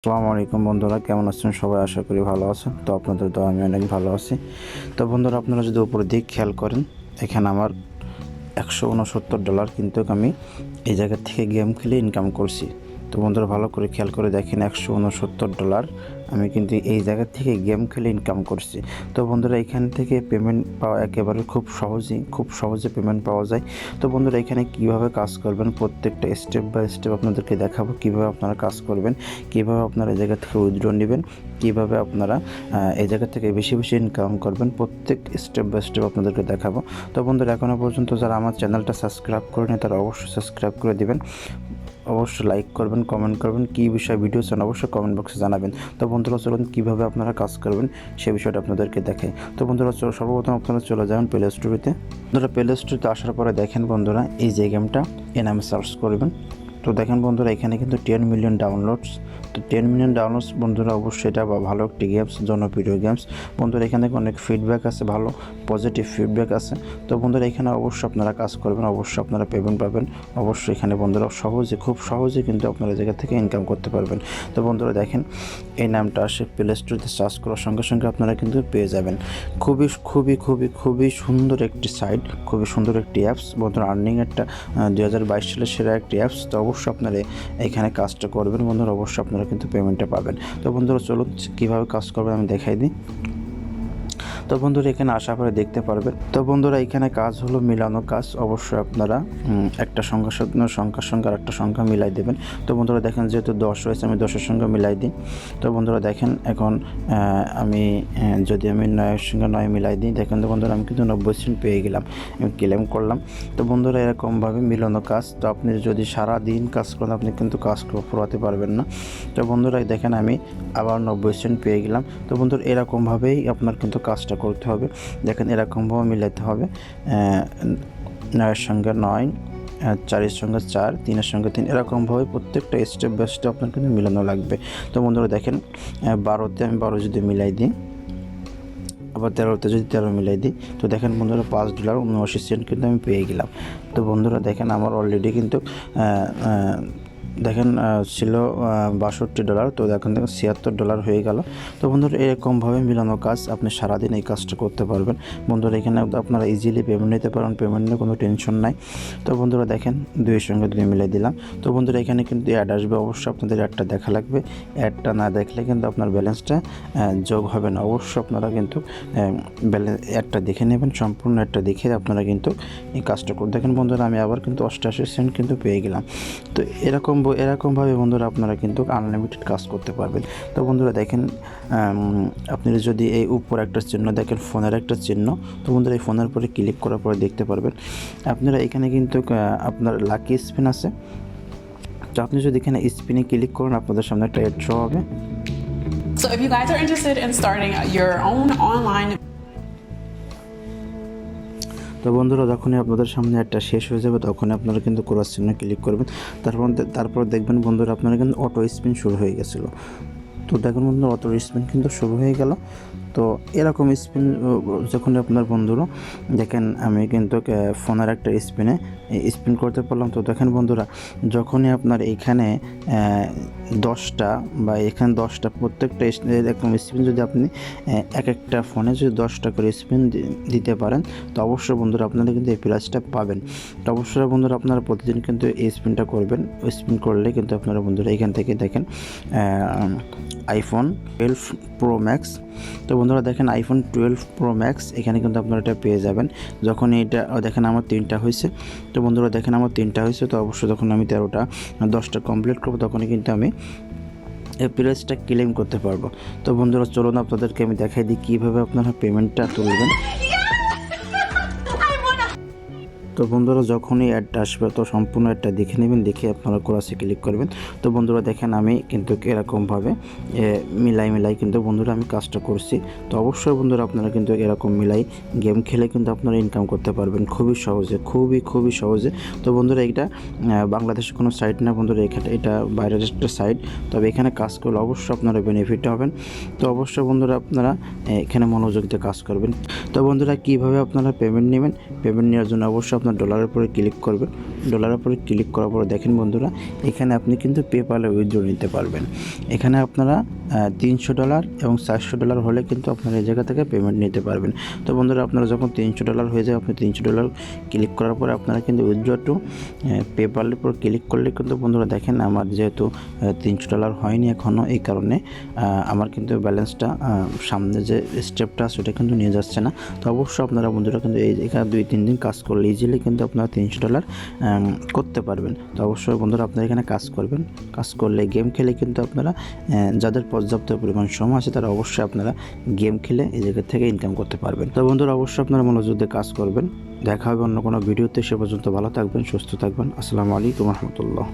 আসসালামু আলাইকুম বন্ধুরা, কেমন আছেন সবাই? আশা করি ভালো আছেন। তো আপনাদের তো আমি অনেক ভালো আছি। তো বন্ধুরা, আপনারা যদি উপরের দিক খেয়াল করেন, এখানে আমার $169 কিন্তু আমি এই জায়গা থেকে গেম খেলে ইনকাম করছি। তো বন্ধুরা, ভালো করে খেয়াল করে দেখেন, $169 আমি কিন্তু এই জায়গা থেকে গেম খেলে ইনকাম করছি। তো বন্ধুরা, এখান থেকে পেমেন্ট পাওয়া একেবারে খুব সহজে পেমেন্ট পাওয়া যায়। তো বন্ধুরা, এখানে কিভাবে কাজ করবেন প্রত্যেকটা স্টেপ বাই স্টেপ আপনাদেরকে দেখাবো। কিভাবে আপনারা কাজ করবেন, কিভাবে আপনারা এই জায়গা থেকে উইথড্র নেবেন, কীভাবে আপনারা এই জায়গা থেকে বেশি বেশি ইনকাম করবেন, প্রত্যেক স্টেপ বাই স্টেপ আপনাদেরকে দেখাবো। তো বন্ধুরা, এখনও পর্যন্ত যারা আমার চ্যানেলটা সাবস্ক্রাইব করেনি তারা অবশ্যই সাবস্ক্রাইব করে দিবেন, অবশ্যই লাইক করবেন, কমেন্ট করবেন, কী বিষয়ে ভিডিও চান অবশ্যই কমেন্ট বক্সে জানাবেন। তো বন্ধুরা, চলুন কীভাবে আপনারা কাজ করবেন সে বিষয়টা আপনাদেরকে দেখাই। তো বন্ধুরা, সর্বপ্রথম আপনারা চলে যাবেন প্লে স্টোরিতে। বন্ধুরা, প্লে স্টোরিতে আসার পরে দেখেন বন্ধুরা, এই যে গেমটা এ নামে সার্চ করবেন। তো দেখেন বন্ধুরা, এখানে কিন্তু 10 মিলিয়ন ডাউনলোডস। তো 10 মিলিয়ন ডাউনলোডস বন্ধুরা, অবশ্যই এটা ভালো একটি গেমস, জনপ্রিয় গেমস। বন্ধুরা, এখানে অনেক ফিডব্যাক আছে, ভালো পজিটিভ ফিডব্যাক আছে। তো বন্ধুরা, এখানে অবশ্যই আপনারা কাজ করবেন, অবশ্যই আপনারা পেমেন্ট পাবেন। অবশ্যই এখানে বন্ধুরা খুব সহজে কিন্তু আপনারা জায়গা থেকে ইনকাম করতে পারবেন। তো বন্ধুরা দেখেন, এই নামটা আসে প্লে স্টোরিতে সার্চ করার সঙ্গে সঙ্গে আপনারা কিন্তু পেয়ে যাবেন। খুবই সুন্দর একটি সাইট, খুবই সুন্দর একটি অ্যাপস বন্ধুরা। আর্নিং একটা 2022 সালের সেরা একটি অ্যাপস। তো অবশ্যই আপনারা এখানে কাজটা করবেন বন্ধুরা, অবশ্যই আপনারা কিন্তু পেমেন্টটা পাবেন। তো বন্ধুরা, চলুন কীভাবে কাজ করবেন আমি দেখাই দিই। তো বন্ধুরা, এখানে আসার পরে দেখতে পারবেন। তো বন্ধুরা, এখানে কাজ হলো মিলানো কাজ। অবশ্যই আপনারা একটা সংখ্যার সঙ্গে আর একটা সংখ্যা মিলাই দেবেন। তো বন্ধুরা দেখেন, যেহেতু 10 হয়েছে আমি 10-এর সঙ্গে মিলাই দিই। তো বন্ধুরা দেখেন, এখন আমি যদি 9-এর সঙ্গে 9 মিলাই দিই, দেখেন তো বন্ধুরা, আমি কিন্তু 90 সেন্ট পেয়ে গেলাম, আমি ক্লেম করলাম। তো বন্ধুরা, এরকমভাবে মিলানো কাজ। তো আপনি যদি সারা দিন কাজ করেন আপনি কিন্তু কাজ পুরাতে পারবেন না। তো বন্ধুরা দেখেন, আমি আবার 90 সেন্ট পেয়ে গেলাম। তো বন্ধুরা, এরকমভাবেই আপনার কিন্তু কাজটা করতে হবে। দেখেন, এরকমভাবে মিলাতে হবে, 9-এর সঙ্গে 9, 4-এর সঙ্গে 4, 3-এর সঙ্গে 3, এরকমভাবে প্রত্যেকটা স্টেপ বাই স্টেপ আপনার কিন্তু মিলানো লাগবে। তো বন্ধুরা দেখেন, 12-তে আমি 12 যদি মিলাই দিই, আবার 13-তে যদি 13 মিলাই দিই, তো দেখেন বন্ধুরা, $5.79 কিন্তু আমি পেয়ে গেলাম। তো বন্ধুরা দেখেন, আমার অলরেডি কিন্তু দেখেন ছিল $62। তো দেখেন $76 হয়ে গেল। তো বন্ধুরা, এরকমভাবে মিলানো কাজ আপনি সারাদিন এই কাজটা করতে পারবেন বন্ধুরা। এখানে আপনারা ইজিলি পেমেন্ট নিতে পারেন, পেমেন্ট নিয়ে কোনো টেনশন নাই। তো বন্ধুরা দেখেন, 2-এর সঙ্গে 2 মিলাই দিলাম। তো বন্ধুরা, এখানে কিন্তু অ্যাড আসবে, অবশ্যই আপনাদের অ্যাডটা দেখা লাগবে। অ্যাডটা না দেখলে কিন্তু আপনার ব্যালেন্সটা যোগ হবে না। অবশ্যই আপনারা কিন্তু অ্যাডটা দেখে নেবেন, সম্পূর্ণ অ্যাডটা দেখে আপনারা কিন্তু এই কাজটা করে দেখেন বন্ধুরা। আমি আবার কিন্তু 88 সেন্ট কিন্তু পেয়ে গেলাম। তো এরকমভাবে বন্ধুরা আপনারা কিন্তু আনলিমিটেড কাজ করতে পারবেন। তো বন্ধুরা দেখেন, আপনারা যদি এই উপর একটা চিহ্ন দেখেন, ফোনের একটা চিহ্ন, তো বন্ধুরা এই ফোনের উপরে ক্লিক করার পরে দেখতে পারবেন আপনারা এখানে কিন্তু আপনার লাকি স্পিন আছে। তো আপনি যদি এখানে স্পিনে ক্লিক করেন, আপনাদের সামনে একটা অ্যাড শো হবে। So if you guys are interested in starting your own online তো বন্ধুরা, যখনই আপনাদের সামনে একটা শেষ হয়ে যাবে তখনই আপনারা কিন্তু ক্রস চিহ্নে ক্লিক করবেন। তারপর দেখবেন বন্ধুরা, আপনারা কিন্তু অটো স্পিন শুরু হয়ে গেছিলো। তো দেখুন বন্ধুরা, অটো স্পিন কিন্তু শুরু হয়ে গেল। তো এরকম স্পিন যখন আপনার বন্ধুরা দেখেন, আমি কিন্তু ফোনের একটা স্পিন করতে পারলাম। তো দেখেন বন্ধুরা, যখনই আপনার এইখানে 10টা বা এখানে 10টা প্রত্যেকটা এরকম স্পিন যদি আপনি এক একটা ফোনে যদি 10টা করে স্পিন দিতে পারেন, তো অবশ্যই বন্ধুরা আপনারা কিন্তু এই প্রাইসটা পাবেন। তো অবশ্যই বন্ধুরা, আপনারা প্রতিদিন কিন্তু এই স্পিনটা করবেন। ওই স্পিন করলে কিন্তু আপনারা বন্ধুরা এখান থেকে দেখেন iPhone 12 Pro Max। তো বন্ধুরা দেখেন, iPhone 12 Pro Max এখানে কিন্তু আপনারা এটা পেয়ে যাবেন। যখন এটা দেখেন আমার 3টা হয়েছে। তো বন্ধুরা দেখেন, আমার 3টা হয়েছে। তো অবশ্যই যখন আমি 10টা কমপ্লিট করবো তখনই কিন্তু আমি এই প্রাইসটা ক্লেম করতে পারবো। তো বন্ধুরা, চলুন আপনাদেরকে আমি দেখাই দিই কীভাবে আপনারা পেমেন্টটা তুলবেন। তো বন্ধুরা, যখনই অ্যাডটা আসবে তো সম্পূর্ণ অ্যাডটা দেখে নেবেন, দেখে আপনারা ক্রসে ক্লিক করবেন। তো বন্ধুরা দেখেন, আমি কিন্তু এরকমভাবে মিলাই কিন্তু বন্ধুরা আমি কাজটা করছি। তো অবশ্যই বন্ধুরা, আপনারা কিন্তু এরকম মিলাই গেম খেলে কিন্তু আপনারা ইনকাম করতে পারবেন খুবই সহজে, খুবই সহজে। তো বন্ধুরা, এটা বাংলাদেশের কোনো সাইট না বন্ধুরা, এটা বাইরের একটা সাইট। তবে এখানে কাজ করলে অবশ্যই আপনারা বেনিফিট হবেন। তো অবশ্যই বন্ধুরা, আপনারা এখানে মনোযোগ দিয়ে কাজ করবেন। তো বন্ধুরা কীভাবে আপনারা পেমেন্ট নেবেন, পেমেন্ট নেওয়ার জন্য অবশ্যই আপনার ডলারের উপরে ক্লিক করবেন। ডলারের উপরে ক্লিক করার পরে দেখেন বন্ধুরা, এখানে আপনি কিন্তু পেপ্যালে উইথড্র নিতে পারবেন। এখানে আপনারা $300 এবং $400 হলে কিন্তু আপনারা এই জায়গা থেকে পেমেন্ট নিতে পারবেন। তো বন্ধুরা আপনারা যখন $300 হয়ে যায়, আপনি $300 ক্লিক করার পরে আপনারা কিন্তু উইথড্র টু পেপ্যালের উপর ক্লিক করলে কিন্তু বন্ধুরা দেখেন আমার যেহেতু $300 হয়নি এখনও, এই কারণে আমার কিন্তু ব্যালেন্সটা সামনে যে স্টেপটা সেটা কিন্তু নিয়ে যাচ্ছে না। তো অবশ্যই আপনারা বন্ধুরা কিন্তু এখানে 2-3 দিন কাজ করলে ইজিলি কিন্তু আপনারা $300 করতে পারবেন। তো অবশ্যই বন্ধুরা আপনারা এখানে কাজ করবেন, কাজ করলে গেম খেলে কিন্তু আপনারা যাদের পর্যাপ্ত পরিমাণ সময় আছে তারা অবশ্যই আপনারা গেম খেলে এই জায়গা থেকে ইনকাম করতে পারবেন। তো বন্ধুরা অবশ্যই আপনারা মনোযোগ দিয়ে কাজ করবেন। দেখা হবে অন্য কোনো ভিডিওতে। সে পর্যন্ত ভালো থাকবেন, সুস্থ থাকবেন। আসসালামু আলাইকুম রহমতুল্লাহ।